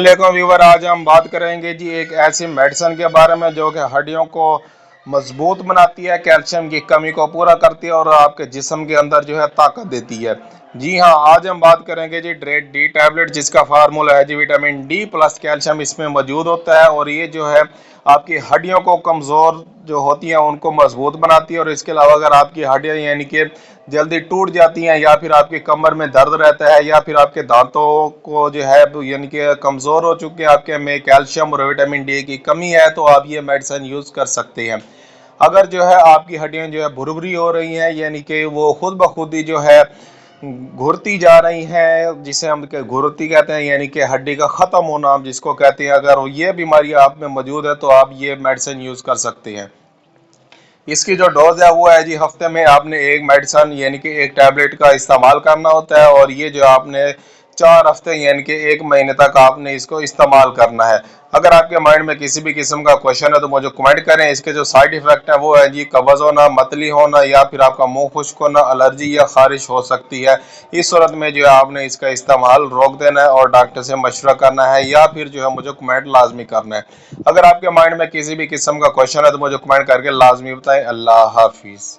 वालेकुम व्यूवर, आज हम बात करेंगे जी एक ऐसी मेडिसिन के बारे में जो कि हड्डियों को मजबूत बनाती है, कैल्शियम की कमी को पूरा करती है और आपके जिस्म के अंदर जो है ताकत देती है। जी हाँ, आज हम बात करेंगे जी ड्रेड डी टैबलेट, जिसका फार्मूला है जी विटामिन डी प्लस कैल्शियम इसमें मौजूद होता है और ये जो है आपकी हड्डियों को कमज़ोर जो होती हैं उनको मजबूत बनाती है। और इसके अलावा अगर आपकी हड्डियाँ यानी कि जल्दी टूट जाती हैं या फिर आपकी कमर में दर्द रहता है या फिर आपके दांतों को जो है यानी कि कमज़ोर हो चुके हैं, आपके में कैल्शियम और विटामिन डी की कमी है, तो आप ये मेडिसिन यूज़ कर सकते हैं। अगर जो है आपकी हड्डियां जो है भुरभुरी हो रही हैं यानी कि वो खुद ब खुद ही जो है घुरती जा रही हैं, जिसे हम घुरती कहते हैं यानी कि हड्डी का ख़त्म होना हम जिसको कहते हैं, अगर ये बीमारी आप में मौजूद है तो आप ये मेडिसिन यूज़ कर सकते हैं। इसकी जो डोज है वो है जी हफ्ते में आपने एक मेडिसिन यानी कि एक टैबलेट का इस्तेमाल करना होता है और ये जो आपने 4 हफ्ते यानी कि 1 महीने तक आपने इसको इस्तेमाल करना है। अगर आपके माइंड में किसी भी किस्म का क्वेश्चन है तो मुझे कमेंट करें। इसके जो साइड इफेक्ट है वो है जी कब्ज होना, मतली होना या फिर आपका मुंह खुश्क होना, एलर्जी या खारिश हो सकती है। इस सूरत में जो है आपने इसका इस्तेमाल रोक देना है और डॉक्टर से मशवरा करना है या फिर जो है मुझे कमेंट लाजमी करना है। अगर आपके माइंड में किसी भी किस्म का क्वेश्चन है तो मुझे कमेंट करके लाजमी बताएं। अल्लाह हाफिज़।